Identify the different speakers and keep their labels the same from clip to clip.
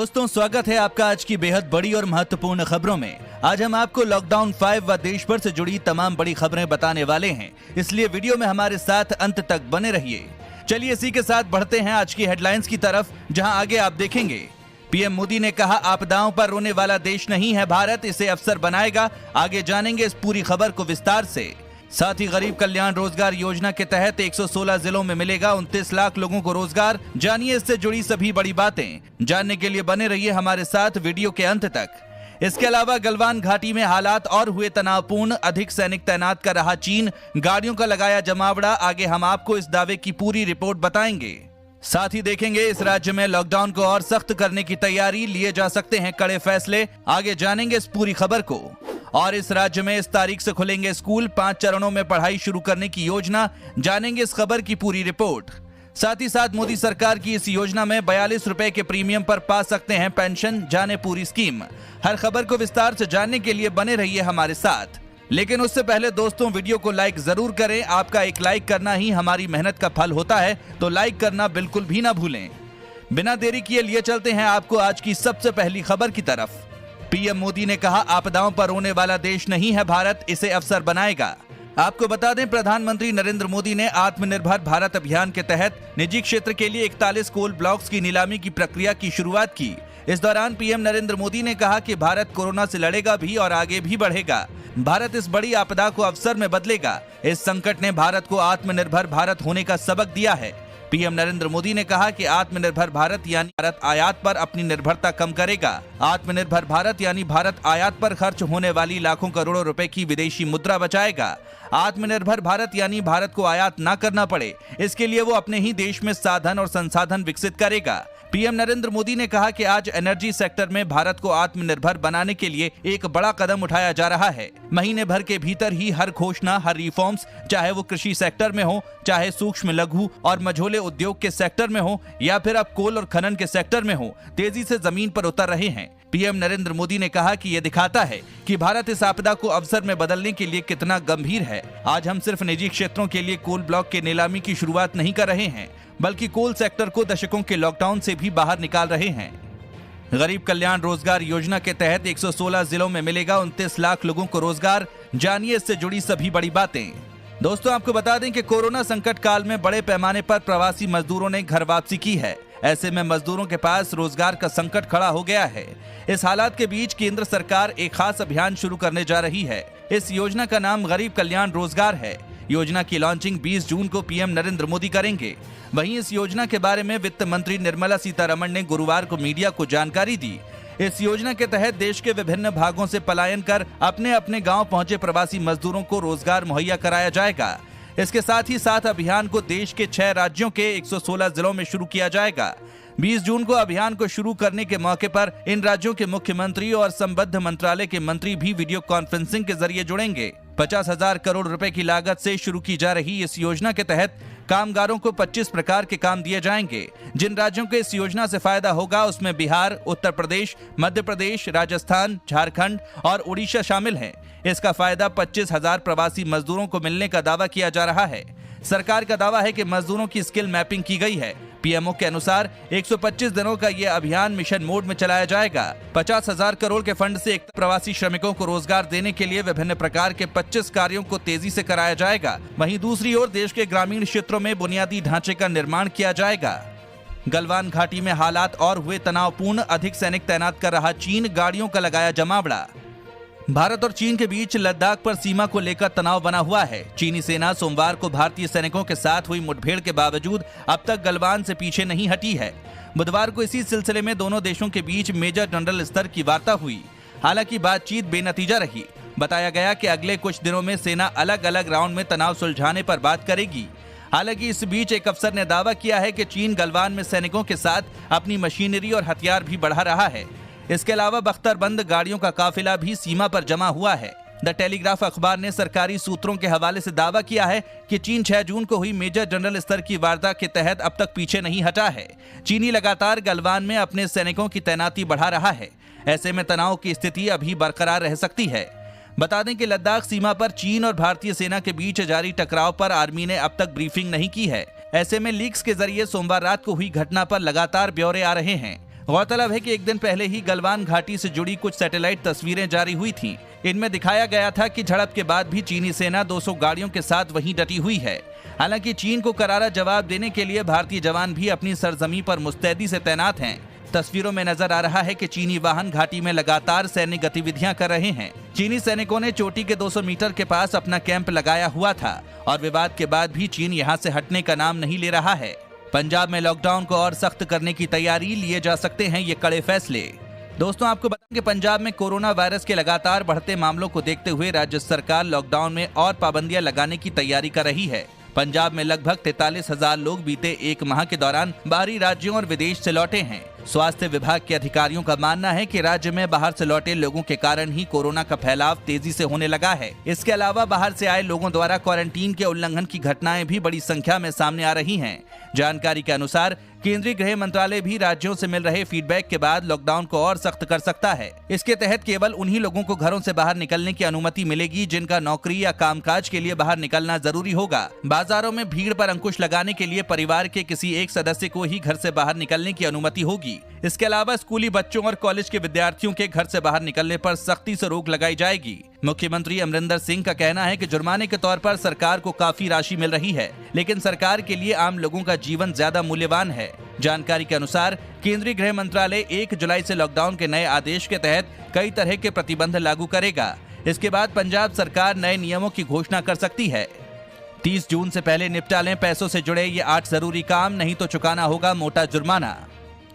Speaker 1: दोस्तों, स्वागत है आपका आज की बेहद बड़ी और महत्वपूर्ण खबरों में। आज हम आपको लॉकडाउन 5 व देश भर से जुड़ी तमाम बड़ी खबरें बताने वाले हैं, इसलिए वीडियो में हमारे साथ अंत तक बने रहिए। चलिए इसी के साथ बढ़ते हैं आज की हेडलाइंस की तरफ, जहां आगे आप देखेंगे पीएम मोदी ने कहा आपदाओं पर रोने वाला देश नहीं है भारत, इसे अवसर बनाएगा। आगे जानेंगे इस पूरी खबर को विस्तार से। साथ ही गरीब कल्याण रोजगार योजना के तहत 116 जिलों में मिलेगा 29 लाख लोगों को रोजगार। जानिए इससे जुड़ी सभी बड़ी बातें। जानने के लिए बने रहिए हमारे साथ वीडियो के अंत तक। इसके अलावा गलवान घाटी में हालात और हुए तनावपूर्ण, अधिक सैनिक तैनात कर रहा चीन, गाड़ियों का लगाया जमावड़ा। आगे हम आपको इस दावे की पूरी रिपोर्ट बताएंगे। साथ ही देखेंगे इस राज्य में लॉकडाउन को और सख्त करने की तैयारी, लिए जा सकते हैं कड़े फैसले। आगे जानेंगे इस पूरी खबर को। और इस राज्य में इस तारीख से खुलेंगे स्कूल, 5 चरणों में पढ़ाई शुरू करने की योजना। जानेंगे इस खबर की पूरी रिपोर्ट। साथ ही साथ मोदी सरकार की इस योजना में 42 रुपए के प्रीमियम पर पा सकते हैं पेंशन। जाने पूरी स्कीम। हर खबर को विस्तार से जानने के लिए बने रहिए हमारे साथ। लेकिन उससे पहले दोस्तों, वीडियो को लाइक जरूर करें। आपका एक लाइक करना ही हमारी मेहनत का फल होता है, तो लाइक करना बिल्कुल भी ना भूलें। बिना देरी किए लिए चलते हैं आपको आज की सबसे पहली खबर की तरफ। पीएम मोदी ने कहा आपदाओं पर रोने वाला देश नहीं है भारत, इसे अवसर बनाएगा। आपको बता दें, प्रधानमंत्री नरेंद्र मोदी ने आत्मनिर्भर भारत अभियान के तहत निजी क्षेत्र के लिए 41 कोल ब्लॉक्स की नीलामी की प्रक्रिया की शुरुआत की। इस दौरान पीएम नरेंद्र मोदी ने कहा कि भारत कोरोना से लड़ेगा भी और आगे भी बढ़ेगा। भारत इस बड़ी आपदा को अवसर में बदलेगा। इस संकट ने भारत को आत्मनिर्भर भारत होने का सबक दिया है। पीएम नरेंद्र मोदी ने कहा कि आत्मनिर्भर भारत यानी भारत आयात पर अपनी निर्भरता कम करेगा। आत्मनिर्भर भारत यानी भारत आयात पर खर्च होने वाली लाखों करोड़ों रुपए की विदेशी मुद्रा बचाएगा। आत्मनिर्भर भारत यानी भारत को आयात न करना पड़े, इसके लिए वो अपने ही देश में साधन और संसाधन विकसित करेगा। पीएम नरेंद्र मोदी ने कहा कि आज एनर्जी सेक्टर में भारत को आत्मनिर्भर बनाने के लिए एक बड़ा कदम उठाया जा रहा है। महीने भर के भीतर ही हर घोषणा, हर रिफॉर्म्स, चाहे वो कृषि सेक्टर में हो, चाहे सूक्ष्म लघु और मझोले उद्योग के सेक्टर में हो, या फिर अब कोल और खनन के सेक्टर में हो, तेजी से जमीन पर उतर रहे हैं। पीएम नरेंद्र मोदी ने कहा कि यह दिखाता है कि भारत इस आपदा को अवसर में बदलने के लिए कितना गंभीर है। आज हम सिर्फ निजी क्षेत्रों के लिए कोल ब्लॉक के नीलामी की शुरुआत नहीं कर रहे हैं, बल्कि कोल सेक्टर को दशकों के लॉकडाउन से भी बाहर निकाल रहे हैं। गरीब कल्याण रोजगार योजना के तहत 116 जिलों में मिलेगा 29 लाख लोगों को रोजगार। जानिए इससे जुड़ी सभी बड़ी बातें। दोस्तों, आपको बता दें कि कोरोना संकट काल में बड़े पैमाने पर प्रवासी मजदूरों ने घर वापसी की है। ऐसे में मजदूरों के पास रोजगार का संकट खड़ा हो गया है। इस हालात के बीच केंद्र सरकार एक खास अभियान शुरू करने जा रही है। इस योजना का नाम गरीब कल्याण रोजगार है। योजना की लॉन्चिंग 20 जून को पीएम नरेंद्र मोदी करेंगे। वहीं इस योजना के बारे में वित्त मंत्री निर्मला सीतारमण ने गुरुवार को मीडिया को जानकारी दी। इस योजना के तहत देश के विभिन्न भागों से पलायन कर अपने अपने गांव पहुंचे प्रवासी मजदूरों को रोजगार मुहैया कराया जाएगा। इसके साथ ही साथ अभियान को देश के 6 राज्यों के 116 जिलों में शुरू किया जाएगा। 20 जून को अभियान को शुरू करने के मौके पर इन राज्यों के मुख्यमंत्री और संबद्ध मंत्रालय के मंत्री भी वीडियो कॉन्फ्रेंसिंग के जरिए जुड़ेंगे। 50,000 करोड़ रुपए की लागत से शुरू की जा रही इस योजना के तहत कामगारों को 25 प्रकार के काम दिए जाएंगे। जिन राज्यों को इस योजना से फायदा होगा उसमें बिहार, उत्तर प्रदेश, मध्य प्रदेश, राजस्थान, झारखंड और उड़ीसा शामिल हैं। इसका फायदा 25,000 प्रवासी मजदूरों को मिलने का दावा किया जा रहा है। सरकार का दावा है कि मजदूरों की स्किल मैपिंग की गई है। पीएमओ के अनुसार 125 दिनों का ये अभियान मिशन मोड में चलाया जाएगा। 50,000 करोड़ के फंड से प्रवासी श्रमिकों को रोजगार देने के लिए विभिन्न प्रकार के 25 कार्यों को तेजी से कराया जाएगा। वहीं दूसरी ओर देश के ग्रामीण क्षेत्रों में बुनियादी ढांचे का निर्माण किया जाएगा। गलवान घाटी में हालात और हुए तनावपूर्ण, अधिक सैनिक तैनात कर रहा चीन, गाड़ियों का लगाया जमावड़ा। भारत और चीन के बीच लद्दाख पर सीमा को लेकर तनाव बना हुआ है। चीनी सेना सोमवार को भारतीय सैनिकों के साथ हुई मुठभेड़ के बावजूद अब तक गलवान से पीछे नहीं हटी है। बुधवार को इसी सिलसिले में दोनों देशों के बीच मेजर जनरल स्तर की वार्ता हुई। हालांकि बातचीत बेनतीजा रही। बताया गया कि अगले कुछ दिनों में सेना अलग अलग राउंड में तनाव सुलझाने पर बात करेगी। हालांकि इस बीच एक अफसर ने दावा किया है कि चीन गलवान में सैनिकों के साथ अपनी मशीनरी और हथियार भी बढ़ा रहा है। इसके अलावा बख्तरबंद गाड़ियों का काफिला भी सीमा पर जमा हुआ है। द टेलीग्राफ अखबार ने सरकारी सूत्रों के हवाले से दावा किया है कि चीन 6 जून को हुई मेजर जनरल स्तर की वार्ता के तहत अब तक पीछे नहीं हटा है। चीनी लगातार गलवान में अपने सैनिकों की तैनाती बढ़ा रहा है। ऐसे में तनाव की स्थिति अभी बरकरार रह सकती है। बता दें कि लद्दाख सीमा पर चीन और भारतीय सेना के बीच जारी टकराव पर आर्मी ने अब तक ब्रीफिंग नहीं की है। ऐसे में लीक्स के जरिए सोमवार रात को हुई घटना पर लगातार ब्यौरे आ रहे हैं। गौरतलब है कि एक दिन पहले ही गलवान घाटी से जुड़ी कुछ सैटेलाइट तस्वीरें जारी हुई थीं। इनमें दिखाया गया था कि झड़प के बाद भी चीनी सेना 200 गाड़ियों के साथ वहीं डटी हुई है। हालांकि चीन को करारा जवाब देने के लिए भारतीय जवान भी अपनी सरजमी पर मुस्तैदी से तैनात हैं। तस्वीरों में नजर आ रहा है कि चीनी वाहन घाटी में लगातार सैन्य गतिविधियां कर रहे हैं। चीनी सैनिकों ने चोटी के 200 मीटर के पास अपना कैंप लगाया हुआ था और विवाद के बाद भी चीन यहां से हटने का नाम नहीं ले रहा है। पंजाब में लॉकडाउन को और सख्त करने की तैयारी, लिए जा सकते हैं ये कड़े फैसले। दोस्तों, आपको बताएं कि पंजाब में कोरोना वायरस के लगातार बढ़ते मामलों को देखते हुए राज्य सरकार लॉकडाउन में और पाबंदियां लगाने की तैयारी कर रही है। पंजाब में लगभग 43,000 लोग बीते एक माह के दौरान बाहरी राज्यों और विदेश से लौटे हैं। स्वास्थ्य विभाग के अधिकारियों का मानना है कि राज्य में बाहर से लौटे लोगों के कारण ही कोरोना का फैलाव तेजी से होने लगा है। इसके अलावा बाहर से आए लोगों द्वारा क्वारंटीन के उल्लंघन की घटनाएं भी बड़ी संख्या में सामने आ रही हैं। जानकारी के अनुसार केंद्रीय गृह मंत्रालय भी राज्यों से मिल रहे फीडबैक के बाद लॉकडाउन को और सख्त कर सकता है। इसके तहत केवल उन्हीं लोगों को घरों से बाहर निकलने की अनुमति मिलेगी जिनका नौकरी या कामकाज के लिए बाहर निकलना जरूरी होगा। बाजारों में भीड़ पर अंकुश लगाने के लिए परिवार के किसी एक सदस्य को ही घर से बाहर निकलने की अनुमति होगी। इसके अलावा स्कूली बच्चों और कॉलेज के विद्यार्थियों के घर से बाहर निकलने पर सख्ती से रोक लगाई जाएगी। मुख्यमंत्री अमरिंदर सिंह का कहना है कि जुर्माने के तौर पर सरकार को काफी राशि मिल रही है, लेकिन सरकार के लिए आम लोगों का जीवन ज्यादा मूल्यवान है। जानकारी के अनुसार केंद्रीय गृह मंत्रालय 1 जुलाई से लॉकडाउन के नए आदेश के तहत कई तरह के प्रतिबंध लागू करेगा। इसके बाद पंजाब सरकार नए नियमों की घोषणा कर सकती है। 30 जून से पहले निपटा लें पैसों से जुड़े ये 8 जरूरी काम, नहीं तो चुकाना होगा मोटा जुर्माना।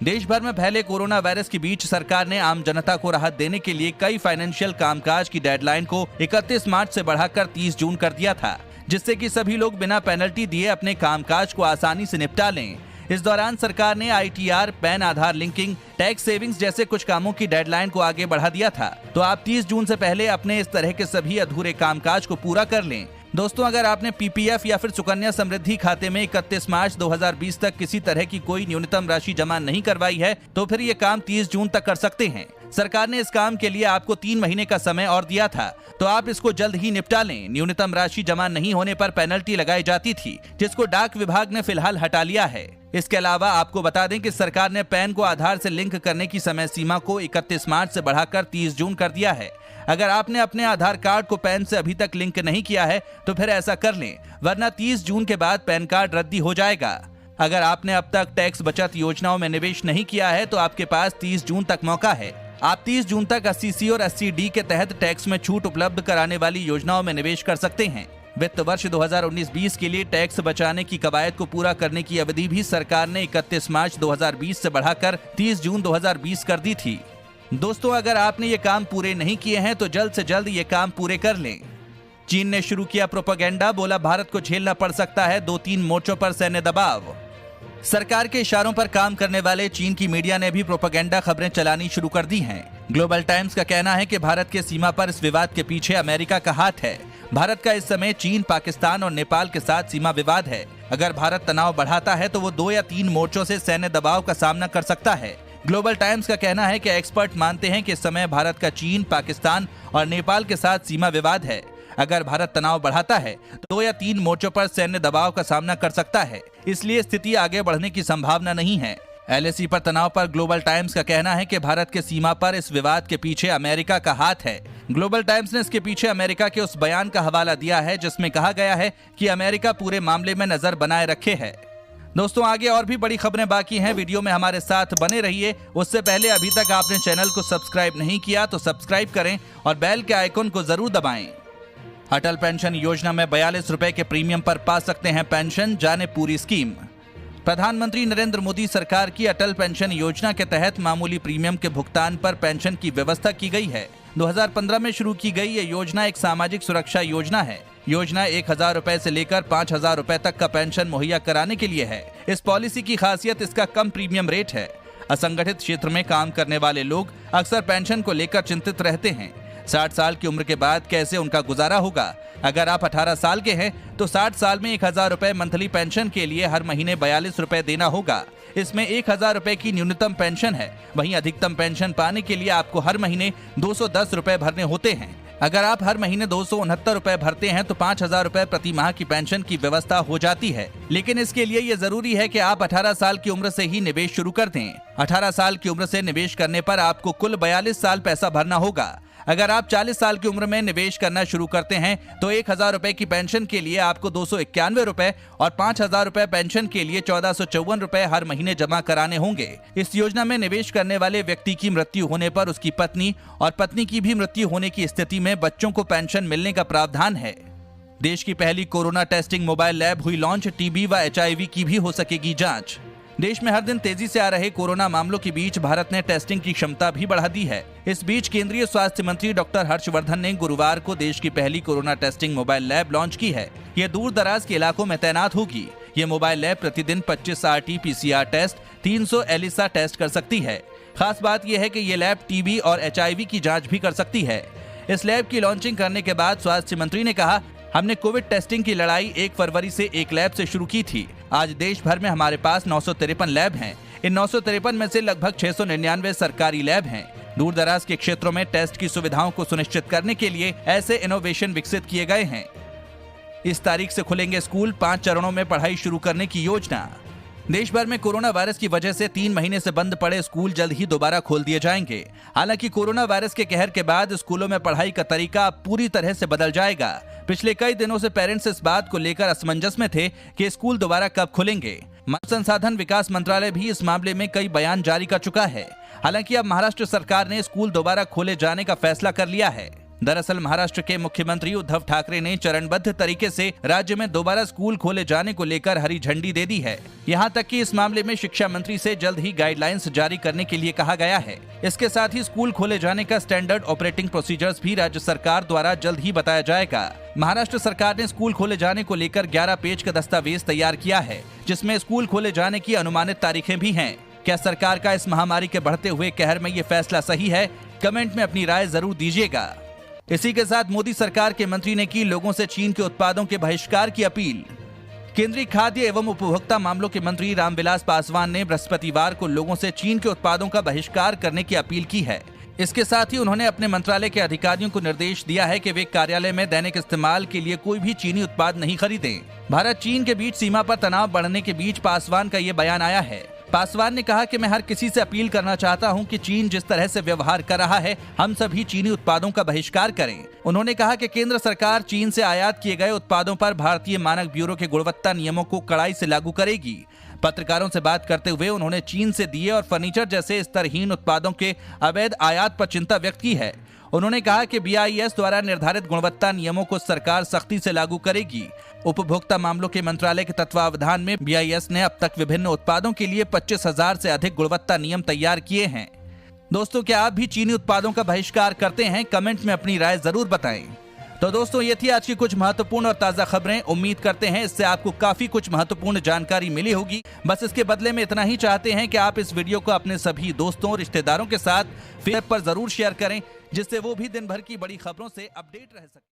Speaker 1: देश भर में फैले कोरोना वायरस के बीच सरकार ने आम जनता को राहत देने के लिए कई फाइनेंशियल कामकाज की डेडलाइन को 31 मार्च से बढ़ाकर 30 जून कर दिया था, जिससे कि सभी लोग बिना पेनल्टी दिए अपने कामकाज को आसानी से निपटा लें। इस दौरान सरकार ने ITR, पैन आधार लिंकिंग, टैक्स सेविंग्स जैसे कुछ कामों की डेडलाइन को आगे बढ़ा दिया था। तो आप 30 जून से पहले अपने इस तरह के सभी अधूरे कामकाज को पूरा कर लें। दोस्तों, अगर आपने PPF या फिर सुकन्या समृद्धि खाते में 31 मार्च 2020 तक किसी तरह की कोई न्यूनतम राशि जमा नहीं करवाई है, तो फिर ये काम 30 जून तक कर सकते हैं। सरकार ने इस काम के लिए आपको 3 महीने का समय और दिया था, तो आप इसको जल्द ही निपटा लें। न्यूनतम राशि जमा नहीं होने पर पेनल्टी लगाई जाती थी, जिसको डाक विभाग ने फिलहाल हटा लिया है। इसके अलावा आपको बता दें कि सरकार ने पैन को आधार से लिंक करने की समय सीमा को 31 मार्च से बढ़ाकर 30 जून कर दिया है। अगर आपने अपने आधार कार्ड को पैन से अभी तक लिंक नहीं किया है, तो फिर ऐसा कर लें, वरना 30 जून के बाद पैन कार्ड रद्दी हो जाएगा। अगर आपने अब तक टैक्स बचत योजनाओं में निवेश नहीं किया है, तो आपके पास 30 जून तक मौका है। आप 30 जून तक 80C और 80D के तहत टैक्स में छूट उपलब्ध कराने वाली योजनाओं में निवेश कर सकते हैं। वित्त वर्ष 2019-20 के लिए टैक्स बचाने की कवायद को पूरा करने की अवधि भी सरकार ने 31 मार्च 2020 से बढ़ाकर 30 जून 2020 कर दी थी। दोस्तों, अगर आपने ये काम पूरे नहीं किए हैं, तो जल्द से जल्द ये काम पूरे कर लें। चीन ने शुरू किया प्रोपेगेंडा, बोला भारत को झेलना पड़ सकता है 2-3 मोर्चों पर सैन्य दबाव। सरकार के इशारों पर काम करने वाले चीन की मीडिया ने भी प्रोपेगेंडा खबरें चलानी शुरू कर दी हैं। ग्लोबल टाइम्स का कहना है कि भारत के सीमा पर इस विवाद के पीछे अमेरिका का हाथ है। भारत का इस समय चीन, पाकिस्तान और नेपाल के साथ सीमा विवाद है। अगर भारत तनाव बढ़ाता है तो वो 2 या 3 मोर्चों से सैन्य दबाव का सामना कर सकता है। ग्लोबल टाइम्स का कहना है कि एक्सपर्ट मानते हैं कि इस समय भारत का चीन, पाकिस्तान और नेपाल के साथ सीमा विवाद है। अगर भारत तनाव बढ़ाता है तो 2 या 3 मोर्चों पर सैन्य दबाव का सामना कर सकता है, इसलिए स्थिति आगे बढ़ने की संभावना नहीं है। LAC पर तनाव पर ग्लोबल टाइम्स का कहना है कि भारत के सीमा पर इस विवाद के पीछे अमेरिका का हाथ है। ग्लोबल टाइम्स ने इसके पीछे अमेरिका के उस बयान का हवाला दिया है जिसमें कहा गया है कि अमेरिका पूरे मामले में नजर बनाए रखे है। दोस्तों, आगे और भी बड़ी खबरें बाकी हैं, वीडियो में हमारे साथ बने रहिए। उससे पहले अभी तक आपने चैनल को सब्सक्राइब नहीं किया तो सब्सक्राइब करें और बेल के आइकन को जरूर दबाएं। अटल पेंशन योजना में 42 रुपए के प्रीमियम पर पा सकते हैं पेंशन, जाने पूरी स्कीम। प्रधानमंत्री नरेंद्र मोदी सरकार की अटल पेंशन योजना के तहत मामूली प्रीमियम के भुगतान पर पेंशन की व्यवस्था की गई है। 2015 में शुरू की गई ये योजना एक सामाजिक सुरक्षा योजना है। योजना 1000 रुपए से लेकर 5000 रुपए तक का पेंशन मुहैया कराने के लिए है। इस पॉलिसी की खासियत इसका कम प्रीमियम रेट है। असंगठित क्षेत्र में काम करने वाले लोग अक्सर पेंशन को लेकर चिंतित रहते हैं। 60 साल की उम्र के बाद कैसे उनका गुजारा होगा। अगर आप 18 साल के हैं तो 60 साल में 1000 रुपए मंथली पेंशन के लिए हर महीने 42 रुपए देना होगा। इसमें 1000 रुपए की न्यूनतम पेंशन है। वहीं अधिकतम पेंशन पाने के लिए आपको हर महीने 210 रुपए भरने होते हैं। अगर आप हर महीने 269 रुपए भरते हैं तो 5,000 रुपए प्रति माह की पेंशन की व्यवस्था हो जाती है। लेकिन इसके लिए ये जरूरी है कि आप 18 साल की उम्र से ही निवेश शुरू कर दें। 18 साल की उम्र से निवेश करने पर आपको कुल 42 साल पैसा भरना होगा। अगर आप 40 साल की उम्र में निवेश करना शुरू करते हैं तो 1,000 रुपए की पेंशन के लिए आपको 291 रुपए और 5,000 रुपए पेंशन के लिए 1,454 रुपए हर महीने जमा कराने होंगे। इस योजना में निवेश करने वाले व्यक्ति की मृत्यु होने पर उसकी पत्नी और पत्नी की भी मृत्यु होने की स्थिति में बच्चों को पेंशन मिलने का प्रावधान है। देश की पहली कोरोना टेस्टिंग मोबाइल लैब हुई लॉन्च। टीबी व HIV की भी हो सकेगी जांच। देश में हर दिन तेजी से आ रहे कोरोना मामलों के बीच भारत ने टेस्टिंग की क्षमता भी बढ़ा दी है। इस बीच केंद्रीय स्वास्थ्य मंत्री डॉक्टर हर्षवर्धन ने गुरुवार को देश की पहली corona testing mobile lab launch की है। यह दूर दराज के इलाकों में तैनात होगी। ये मोबाइल लैब प्रतिदिन 25 RT-PCR टेस्ट, 300 ELISA टेस्ट कर सकती है। खास बात यह है कि ये लैब टीबी और HIV की जाँच भी कर सकती है। इस लैब की लॉन्चिंग करने के बाद स्वास्थ्य मंत्री ने कहा, हमने कोविड टेस्टिंग की लड़ाई 1 फरवरी से एक लैब से शुरू की थी। आज देश भर में हमारे पास 953 लैब हैं। इन 953 में से लगभग 699 सरकारी लैब हैं। दूर दराज के क्षेत्रों में टेस्ट की सुविधाओं को सुनिश्चित करने के लिए ऐसे इनोवेशन विकसित किए गए हैं। इस तारीख से खुलेंगे स्कूल। 5 चरणों में पढ़ाई शुरू करने की योजना। देश भर में कोरोना वायरस की वजह से 3 महीने से बंद पड़े स्कूल जल्द ही दोबारा खोल दिए जाएंगे। हालांकि कोरोना वायरस के कहर के बाद स्कूलों में पढ़ाई का तरीका अब पूरी तरह से बदल जाएगा। पिछले कई दिनों से पेरेंट्स इस बात को लेकर असमंजस में थे कि स्कूल दोबारा कब खुलेंगे। मानव संसाधन विकास मंत्रालय भी इस मामले में कई बयान जारी कर चुका है। हालांकि अब महाराष्ट्र सरकार ने स्कूल दोबारा खोले जाने का फैसला कर लिया है। दरअसल महाराष्ट्र के मुख्यमंत्री उद्धव ठाकरे ने चरणबद्ध तरीके से राज्य में दोबारा स्कूल खोले जाने को लेकर हरी झंडी दे दी है। यहां तक कि इस मामले में शिक्षा मंत्री से जल्द ही गाइडलाइंस जारी करने के लिए कहा गया है। इसके साथ ही स्कूल खोले जाने का स्टैंडर्ड ऑपरेटिंग प्रोसीजर्स भी राज्य सरकार द्वारा जल्द ही बताया जाएगा। महाराष्ट्र सरकार ने स्कूल खोले जाने को लेकर 11 पेज का दस्तावेज तैयार किया है, जिसमें स्कूल खोले जाने की अनुमानित तारीखें भी हैं। क्या सरकार का इस महामारी के बढ़ते हुए कहर में ये फैसला सही है? कमेंट में अपनी राय जरूर दीजिएगा। इसी के साथ मोदी सरकार के मंत्री ने की लोगों से चीन के उत्पादों के बहिष्कार की अपील। केंद्रीय खाद्य एवं उपभोक्ता मामलों के मंत्री रामविलास पासवान ने बृहस्पतिवार को लोगों से चीन के उत्पादों का बहिष्कार करने की अपील की है। इसके साथ ही उन्होंने अपने मंत्रालय के अधिकारियों को निर्देश दिया है कि वे कार्यालय में दैनिक इस्तेमाल के लिए कोई भी चीनी उत्पाद नहीं खरीदें। भारत चीन के बीच सीमा पर तनाव बढ़ने के बीच पासवान का ये बयान आया है। पासवान ने कहा कि मैं हर किसी से अपील करना चाहता हूं कि चीन जिस तरह से व्यवहार कर रहा है, हम सभी चीनी उत्पादों का बहिष्कार करें। उन्होंने कहा कि केंद्र सरकार चीन से आयात किए गए उत्पादों पर भारतीय मानक ब्यूरो के गुणवत्ता नियमों को कड़ाई से लागू करेगी। पत्रकारों से बात करते हुए उन्होंने चीन से दिए और फर्नीचर जैसे स्तरहीन उत्पादों के अवैध आयात पर चिंता व्यक्त की है। उन्होंने कहा कि BIS द्वारा निर्धारित गुणवत्ता नियमों को सरकार सख्ती से लागू करेगी। उपभोक्ता मामलों के मंत्रालय के तत्वावधान में BIS ने अब तक विभिन्न उत्पादों के लिए 25,000 से अधिक गुणवत्ता नियम तैयार किए हैं। दोस्तों, क्या आप भी चीनी उत्पादों का बहिष्कार करते हैं? कमेंट में अपनी राय जरूर बताएं। तो दोस्तों, ये थी आज की कुछ महत्वपूर्ण और ताजा खबरें। उम्मीद करते हैं इससे आपको काफी कुछ महत्वपूर्ण जानकारी मिली होगी। बस इसके बदले में इतना ही चाहते हैं कि आप इस वीडियो को अपने सभी दोस्तों और रिश्तेदारों के साथ फेसबुक पर जरूर शेयर करें, जिससे वो भी दिन भर की बड़ी खबरों से अपडेट रह सकें।